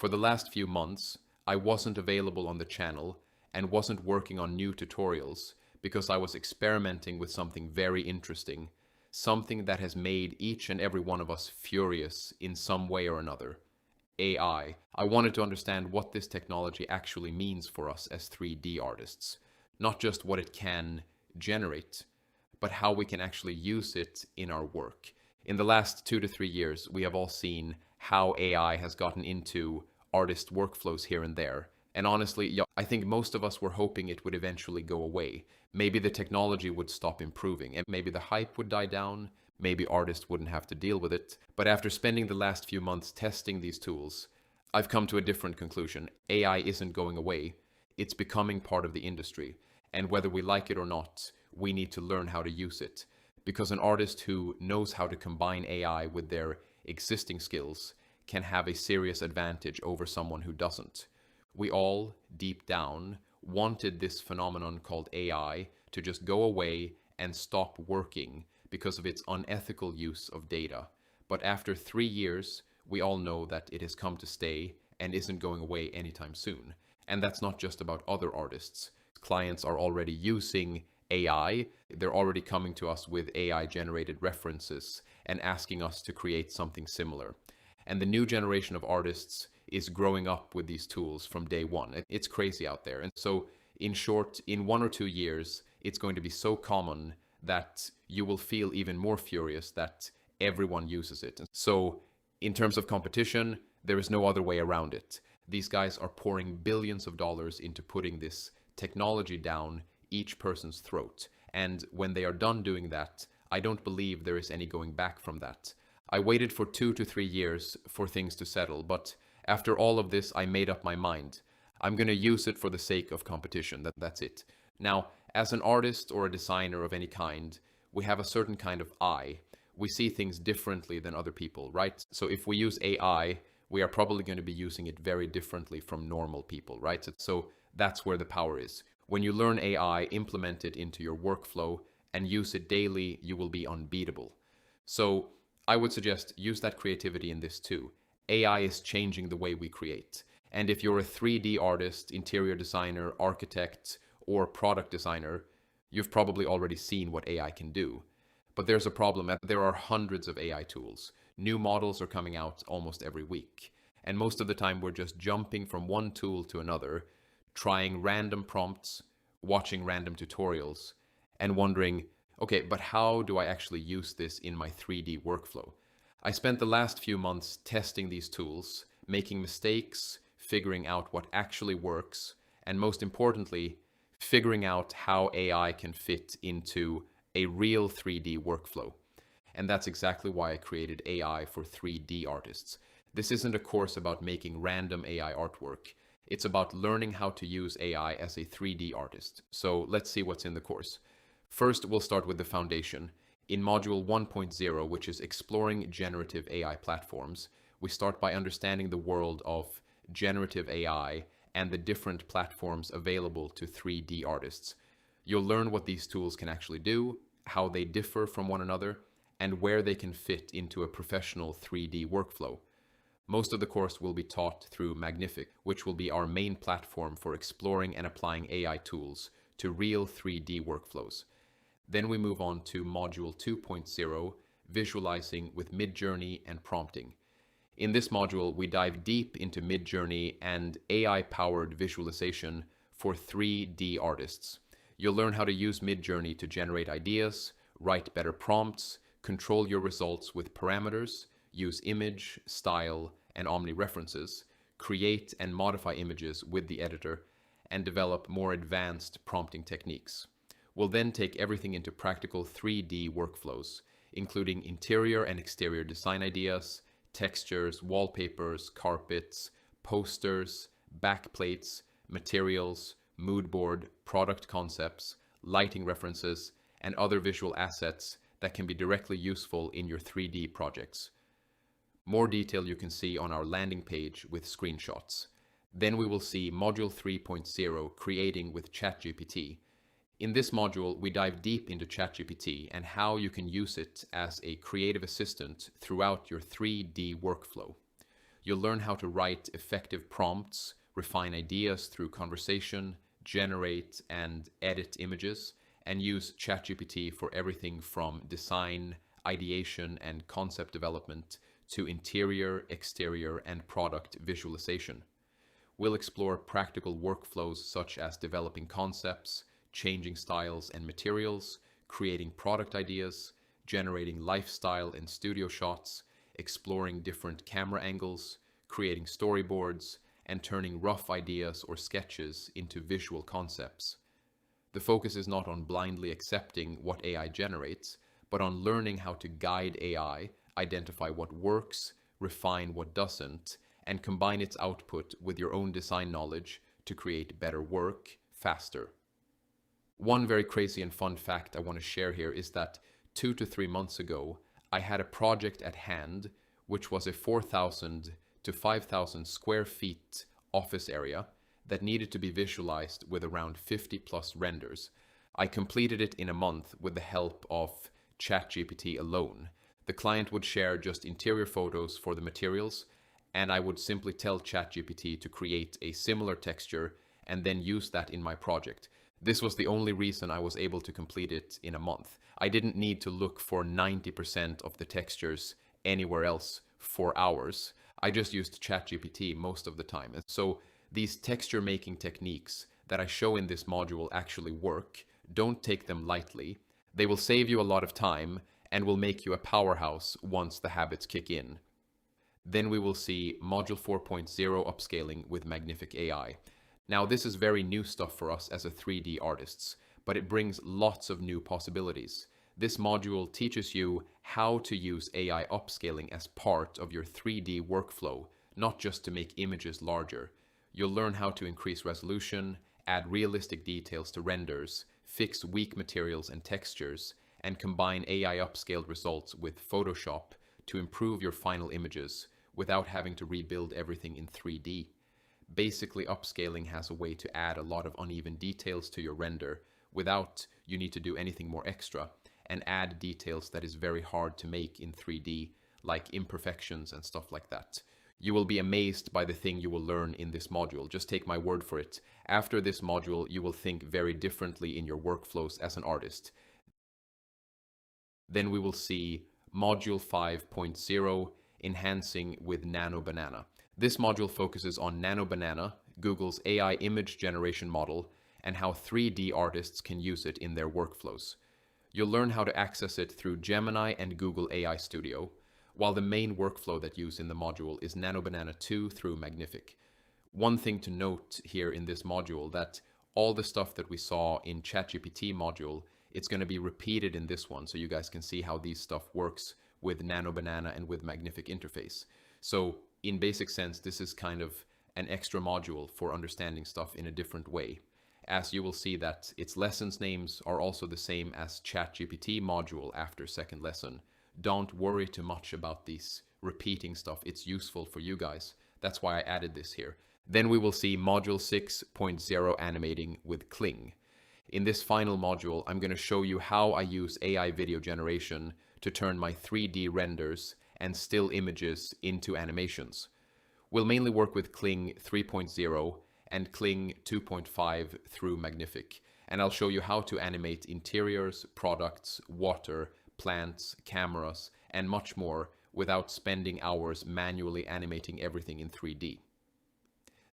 For the last few months, I wasn't available on the channel and wasn't working on new tutorials because I was experimenting with something very interesting, something that has made each and every one of us furious in some way or another. AI. I wanted to understand what this technology actually means for us as 3D artists, not just what it can generate, but how we can actually use it in our work. In the last 2 to 3 years, we have all seen how AI has gotten into artist workflows here and there. And honestly, yeah, I think most of us were hoping it would eventually go away. Maybe the technology would stop improving, and maybe the hype would die down, maybe artists wouldn't have to deal with it. But after spending the last few months testing these tools, I've come to a different conclusion. AI isn't going away, it's becoming part of the industry. And whether we like it or not, we need to learn how to use it. Because an artist who knows how to combine AI with their existing skills can have a serious advantage over someone who doesn't. We all, deep down, wanted this phenomenon called AI to just go away and stop working because of its unethical use of data. But after 3 years, we all know that it has come to stay and isn't going away anytime soon. And that's not just about other artists. Clients are already using AI. They're already coming to us with AI-generated references and asking us to create something similar. And the new generation of artists is growing up with these tools from day one. It's crazy out there. And so, in short, in 1 or 2 years, it's going to be so common that you will feel even more furious that everyone uses it. So, in terms of competition, there is no other way around it. These guys are pouring billions of dollars into putting this technology down each person's throat. And when they are done doing that, I don't believe there is any going back from that. I waited for 2 to 3 years for things to settle, but after all of this, I made up my mind. I'm going to use it for the sake of competition. That's it. Now, as an artist or a designer of any kind, we have a certain kind of eye. We see things differently than other people, right? So if we use AI, we are probably going to be using it very differently from normal people, right? So that's where the power is. When you learn AI, implement it into your workflow and use it daily, you will be unbeatable. So I would suggest use that creativity in this too. AI is changing the way we create. And if you're a 3D artist, interior designer, architect, or product designer, you've probably already seen what AI can do. But there's a problem. There are hundreds of AI tools. New models are coming out almost every week. And most of the time we're just jumping from one tool to another, trying random prompts, watching random tutorials, and wondering, okay, but how do I actually use this in my 3D workflow? I spent the last few months testing these tools, making mistakes, figuring out what actually works, and most importantly, figuring out how AI can fit into a real 3D workflow. And that's exactly why I created AI for 3D artists. This isn't a course about making random AI artwork. It's about learning how to use AI as a 3D artist. So let's see what's in the course. First, we'll start with the foundation. In Module 1.0, which is exploring generative AI platforms, we start by understanding the world of generative AI and the different platforms available to 3D artists. You'll learn what these tools can actually do, how they differ from one another, and where they can fit into a professional 3D workflow. Most of the course will be taught through Magnific, which will be our main platform for exploring and applying AI tools to real 3D workflows. Then we move on to Module 2.0, Visualizing with Midjourney and Prompting. In this module, we dive deep into Midjourney and AI-powered visualization for 3D artists. You'll learn how to use Midjourney to generate ideas, write better prompts, control your results with parameters, use image, style, and omni-references, create and modify images with the editor, and develop more advanced prompting techniques. We'll then take everything into practical 3D workflows, including interior and exterior design ideas, textures, wallpapers, carpets, posters, backplates, materials, mood board, product concepts, lighting references, and other visual assets that can be directly useful in your 3D projects. More detail you can see on our landing page with screenshots. Then we will see Module 3.0, Creating with ChatGPT. In this module, we dive deep into ChatGPT and how you can use it as a creative assistant throughout your 3D workflow. You'll learn how to write effective prompts, refine ideas through conversation, generate and edit images, and use ChatGPT for everything from design, ideation, and concept development to interior, exterior, and product visualization. We'll explore practical workflows such as developing concepts, changing styles and materials, creating product ideas, generating lifestyle and studio shots, exploring different camera angles, creating storyboards, and turning rough ideas or sketches into visual concepts. The focus is not on blindly accepting what AI generates, but on learning how to guide AI, identify what works, refine what doesn't, and combine its output with your own design knowledge to create better work faster. One very crazy and fun fact I want to share here is that 2 to 3 months ago, I had a project at hand which was a 4,000 to 5,000 square feet office area that needed to be visualized with around 50 plus renders. I completed it in a month with the help of ChatGPT alone. The client would share just interior photos for the materials, and I would simply tell ChatGPT to create a similar texture and then use that in my project. This was the only reason I was able to complete it in a month. I didn't need to look for 90% of the textures anywhere else for hours. I just used ChatGPT most of the time. And so these texture making techniques that I show in this module actually work. Don't take them lightly. They will save you a lot of time and will make you a powerhouse once the habits kick in. Then we will see Module 4.0 upscaling with Magnific AI. Now, this is very new stuff for us as a 3D artists, but it brings lots of new possibilities. This module teaches you how to use AI upscaling as part of your 3D workflow, not just to make images larger. You'll learn how to increase resolution, add realistic details to renders, fix weak materials and textures, and combine AI upscaled results with Photoshop to improve your final images without having to rebuild everything in 3D. Basically, upscaling has a way to add a lot of uneven details to your render without you need to do anything more extra, and add details that is very hard to make in 3D, like imperfections and stuff like that. You will be amazed by the thing you will learn in this module. Just take my word for it. After this module, you will think very differently in your workflows as an artist. Then we will see Module 5.0, Enhancing with Nano Banana. This module focuses on Nano Banana, Google's AI image generation model, and how 3D artists can use it in their workflows. You'll learn how to access it through Gemini and Google AI Studio, while the main workflow that used in the module is Nano Banana 2 through Magnific. One thing to note here in this module that all the stuff that we saw in ChatGPT module, it's going to be repeated in this one, so you guys can see how these stuff works with Nano Banana and with Magnific interface. So in basic sense, this is kind of an extra module for understanding stuff in a different way, as you will see that its lessons names are also the same as ChatGPT module after second lesson. Don't worry too much about these repeating stuff. It's useful for you guys. That's why I added this here. Then we will see Module 6.0 animating with Kling. In this final module, I'm going to show you how I use AI video generation to turn my 3D renders and still images into animations. We'll mainly work with Kling 3.0 and Kling 2.5 through Magnific, and I'll show you how to animate interiors, products, water, plants, cameras, and much more without spending hours manually animating everything in 3D.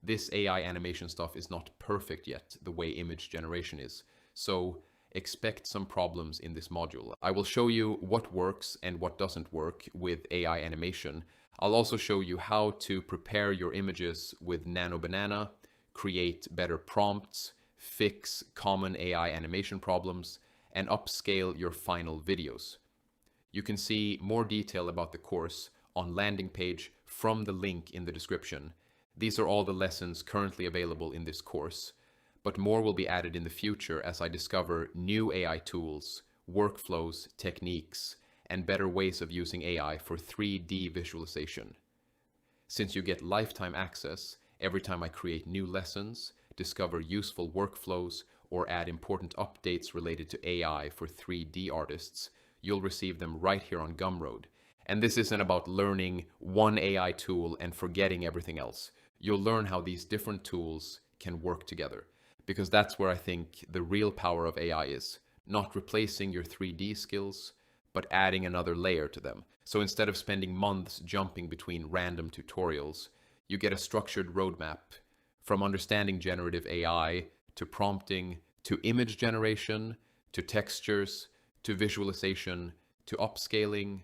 This AI animation stuff is not perfect yet, the way image generation is, so expect some problems in this module. I will show you what works and what doesn't work with AI animation. I'll also show you how to prepare your images with Nano Banana, create better prompts, fix common AI animation problems, and upscale your final videos. You can see more detail about the course on landing page from the link in the description. These are all the lessons currently available in this course, but more will be added in the future as I discover new AI tools, workflows, techniques, and better ways of using AI for 3D visualization. Since you get lifetime access every time I create new lessons, discover useful workflows, or add important updates related to AI for 3D artists, you'll receive them right here on Gumroad. And this isn't about learning one AI tool and forgetting everything else. You'll learn how these different tools can work together. Because that's where I think the real power of AI is. Not replacing your 3D skills, but adding another layer to them. So instead of spending months jumping between random tutorials, you get a structured roadmap from understanding generative AI to prompting to image generation to textures to visualization to upscaling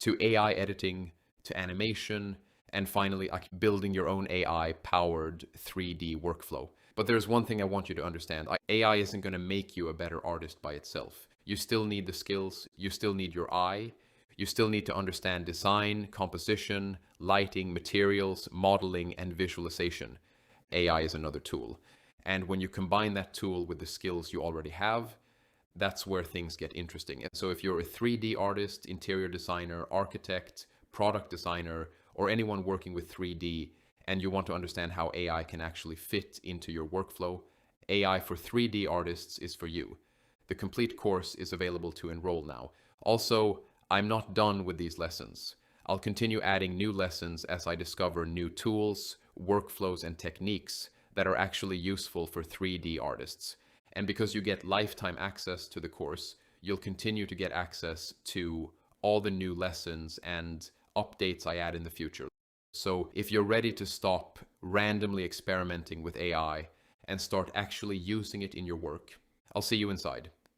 to AI editing to animation and finally like building your own AI powered 3D workflow. But there's one thing I want you to understand. AI isn't going to make you a better artist by itself. You still need the skills, you still need your eye, you still need to understand design, composition, lighting, materials, modeling, and visualization. AI is another tool. And when you combine that tool with the skills you already have, that's where things get interesting. And so if you're a 3D artist, interior designer, architect, product designer, or anyone working with 3D, and you want to understand how AI can actually fit into your workflow, AI for 3D artists is for you. The complete course is available to enroll now. Also, I'm not done with these lessons. I'll continue adding new lessons as I discover new tools, workflows, and techniques that are actually useful for 3D artists. And because you get lifetime access to the course, you'll continue to get access to all the new lessons and updates I add in the future. So if you're ready to stop randomly experimenting with AI and start actually using it in your work, I'll see you inside.